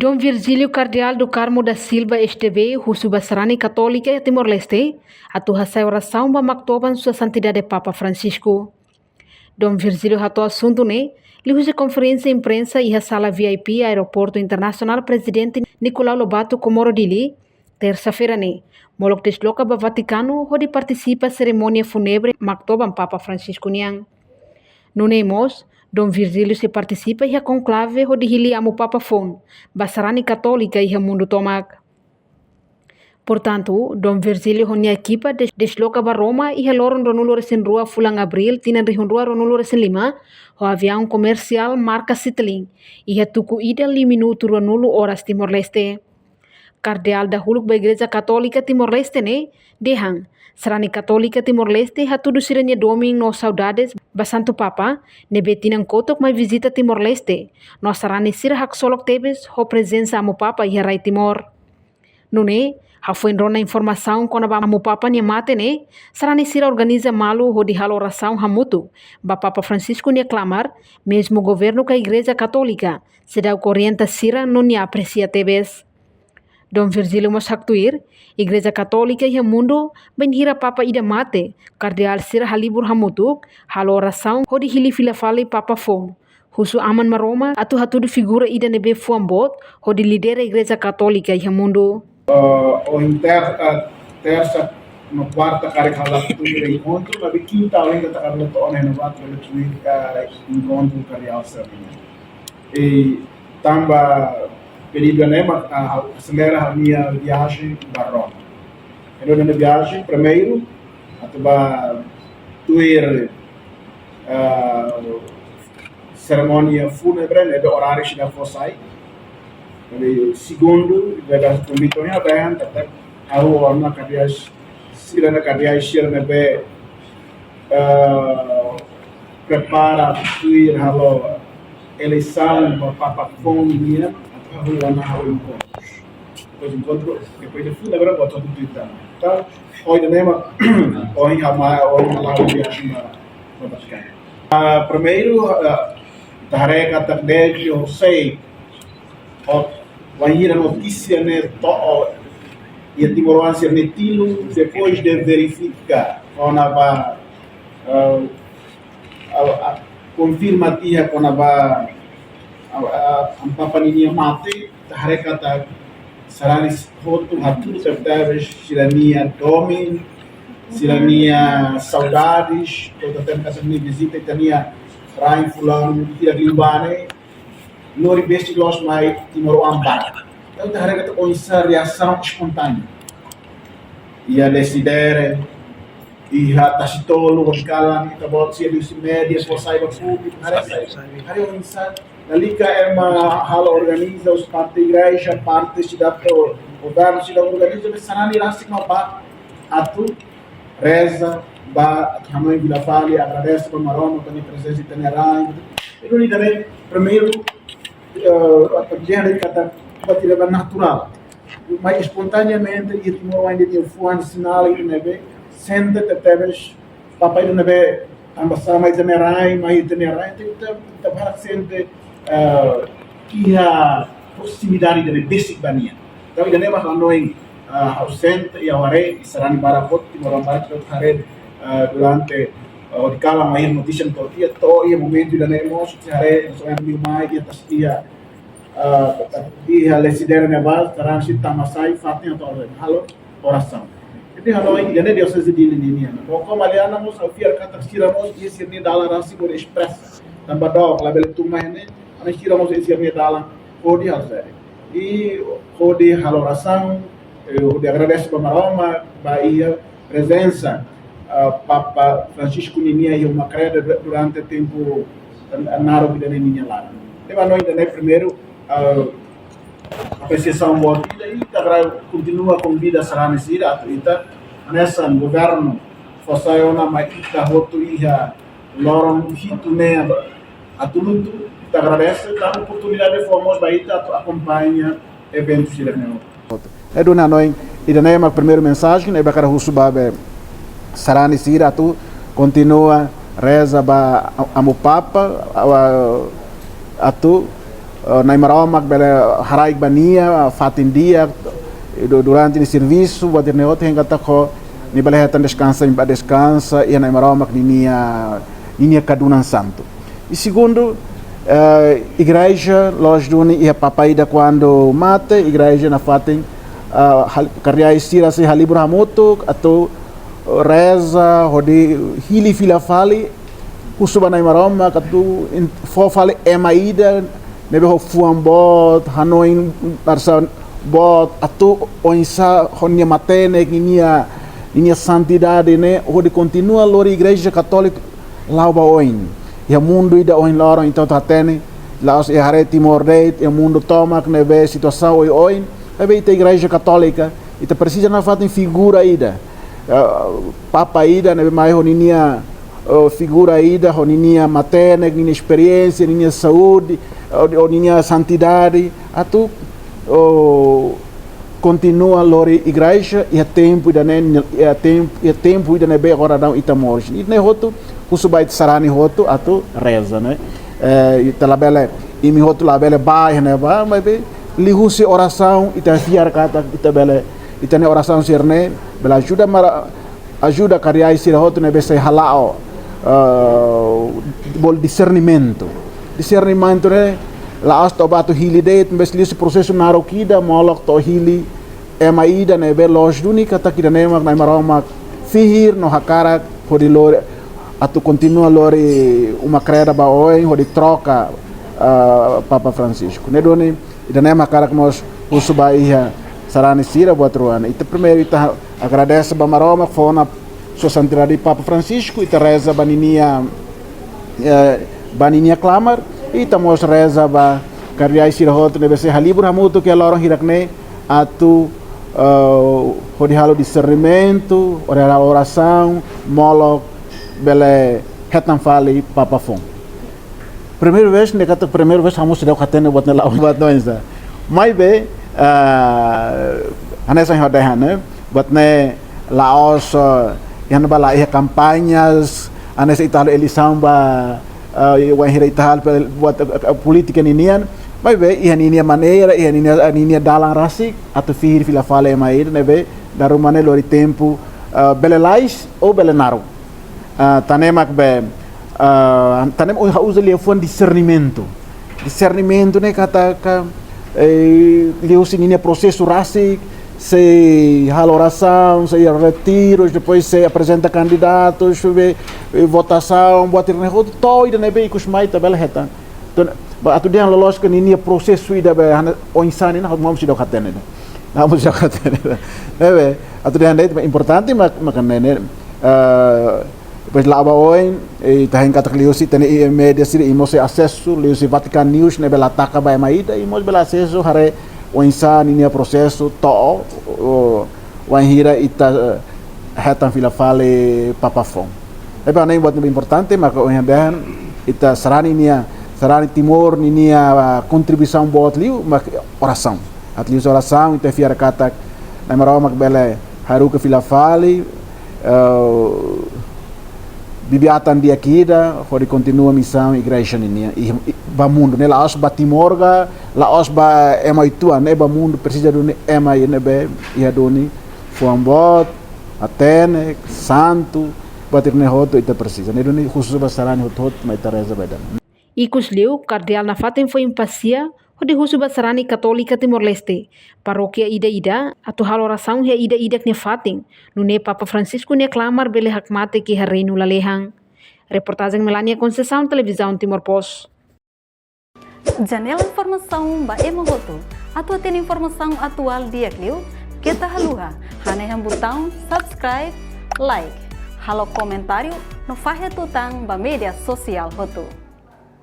Dom Virgílio Cardeal do Carmo da Silva STB, Russo Basrani Católica e Timor-Leste, atuha sai oração ba maktoban sua santidade Papa Francisco. Dom Virgílio rato assunto né, liu conferência imprensa e a sala VIP Aeroporto Internacional Presidente Nicolau Lobato Comoro Dili, terça-feira né, molok desloca ba Vaticano, onde participa cerimônia fúnebre maktoban Papa Francisco niang. No Nemos, Dom Virgílio se participa e a conclave onde hili amo Papa Fon, Basarani Católica e a mundo tomak. Portanto, Dom Virgílio honia equipa desloca ba Roma e a loron ronulo resen rua fulang abril tinan rihun rua ronulo resen lima, o avião comercial marca Citling e a tuku ida 5 minuto ronulo horas Timor-Leste. Cardeal da huluk ba Igreja Católica Timor-Leste ne, dehang, Serani Católica Timor-Leste hatudu siranya doming no saudades ba Santo Papa, nebe tinang kotok mai visita Timor-Leste, no sarani sira hak solok tebes ho presença amo Papa e Rai Timor. Nune, ha foi rona informação quando ba amo Papa nia mate ne, sarani sira organiza malu ho di hal oração hamutu, ba Papa Francisco nia clamar, mesmo governo ka Igreja Católica, sedau corrienta sira no nia aprecia tebes. Dom Virgílio Mosaktuir, Igreja Católica e o mundo, benhira Papa ida mate, Cardeal sira halibur hamutuk, halo oração, hodi hili filafali Papa Fon. Husu aman maroma, atu hatudu figura ida nebe fuambot, hodi lidera Igreja Católica e o mundo. Terça, no quarta, carregada do encontro, mas quinta, além da carregada do renovato, encontro Cardeal Sabina. E tamba pedido né, acelera a minha viagem para Roma. Eu na viagem, primeiro, atuba tuir cerimônia fúnebre, né, do horário da fossai. Segundo, da convite a bem, até a rua na cadeia, sira na cadeia, sira na be prepara tuir halo eleição para Papa Fondia. Depois de fui lembrar botou tudo isso. Então, hoje mesmo, hoje lá viagem para Vaticano. Primeiro, tarefa tarde eu sei, vai ir a notícia né, e a Timor-Leste netilo depois de verificar, quando vai confirma tia quando vai ang Papa niya mate, taharekata saranis hotu hatu septembres, silania domin, silania saudades, toda tempo que me visita e tinha rain fulano tira limbane, no ribeste los mai Timor ambar. Então taharekata com essa reação espontânea. E a decidere e a tacitolo, os calam, a bolsa dos médias, for saiba público, hari o insan. Nalika é uma hala organiza os parte da igreja, parte cidade do governo, cidade organiza, mas sanani rasik mapa atu reza ba hamoi Vila Fali agradece para Maroma com a presença de Nerai. E não também primeiro a pequena kata batirava natural, mas espontaneamente e Timor ainda tinha fuan sinal e neve sente teves papai do neve ambassada mais de Nerai, mais de Nerai, então para sente que a proximidade da basic bania. Então, ainda nem mais nós ausente e agora será em Barapot, Timor-Leste, durante o cala mais notícia no dia, todo e momento ainda nem mais se haré só em mil mais e a decidere neval será se tamasai fatem atau halo oração. Jadi halo ainda nem Deus se dile ninia. Como aliana nós ao fiar kata siramos e se nem dala rasi por express. Tambah dog label tumah ini ana tiramos esse medalha pode fazer e pode valoração eu agradeço para Maroma Bahia presença Papa Francisco Ninia e uma creda durante tempo na vida da minha lá leva nós ainda primeiro apreciação boa vida e continua com vida será necessária atleta nessa governo fosse uma mais da roto e a loron hito né a tudo agradece a oportunidade de formos baita acompanha eventos de reunião. É do nanoi e da nema primeira mensagem é para o subabe sarani sira tu continua reza ba amo papa a tu na Imaromak bele haraik bania fatin dia durante o serviço buat irne outro yang kata ko ni bele hatan descansa e na Imaromak ninia kadunan santo. E segundo, igreja loja duni e papaida quando mate igreja na fatin karya istira se halibur hamoto atau reza hodi hili fila fali kusuba na Imaromak atau fo fali emaida nebe ho fuam bot hanoin barsa bot atau oinsa honia matene ninia santidade ne hodi continua lori igreja católica lauba oin ya mundo ida oin loro então tatene laos e hare Timor Leste e mundo tomak nebe situação oin ebe ita igreja católica ita precisa na fato em figura ida papa ida nebe mai honinia figura ida honinia materna ninia experiência ninia saúde ninia santidade atu continua lori igreja e tempo ida ne tempo ida nebe agora dá ita morge e ne roto kusubai sarani roto atu reza né ita labele imi roto labele bai né ba mas be lihusi oração ita fiar kata ita bele ita ne oração sirne bela ajuda karya isira roto nebe se halao bol discernimento né la asta batu hili date mbes lisi processo narokida molok to hili emaida nebe loj duni kata kida nemak na Imaromak fihir no hakara hodi lore atu continua lori uma creda ba oi hodi troca Papa Francisco ne doni ida nemak kara mos usuba ia sarani sira buat ruana ita primeiro ita agradece ba Imaromak fona sua santidade Papa Francisco ita reza baninia clamar e estamos reza ba karya isira hot nebe se halibur hamuto que lorong hirakne atu hodi halo discernimento ora oração molok bele hetan fali papa fon primeira vez ne kata primeira vez hamus deu katene buat nela buat noisa mai be anesa hodehan ne buat ne laos yang bala ia campanhas anesa italo elisamba wan hira itahal buat politika ninian mas be inia maneira inia dalang rasik atau fihir fila fala mair nebe daru mane lori tempo bele lais ou bele naru tanemak be tanem o usa li fon discernimento ne kata liu sinia processo rasik se hal oração, se retiros, depois se apresenta candidatos, votação, buat irne roto, todo ida nebe ikus mai tabela heta. Então, atu dia lógica ninia processo ida be o insani na vamos ida katene. Vamos ida katene. Nebe, atu dia ndait importante makane depois laba oi e tahen kata liusi tene media siri imose acesso liusi Vatican News nebe lataka ba maida imos bela acesso hare o insani nia processo to o hira ita hetan fila fale papafon eba nem buat importante maka o hendan ita sarani Timor nia contribuição buat liu mak oração atliu oração ita fiar kata na Imaromak bele haru ke fila fale bibiatan dia kida hori continua missão igreja ninia e ba mundo ne laos ba Timorga laos ba emaitua ne ba mundo precisa do ema nebe ia doni fuambot atene santo batir ne hoto ita precisa ne doni khusus ba sarani hot mai tareza badan ikus liu cardeal na fatem foi impacia hodi husu basarani Katolika Timor Leste parokia ida atau hal oração he ida ne fatem nune Papa Francisco ne clamar bele hakmate ki reino lalehang. Reportagem Melania Conceição, Televisão Timor Post. Janela informação ba emohoto atau ten informação atual dia kliu kita haluha hanehang botão subscribe like halo comentário no fahe tutang ba media sosial hoto.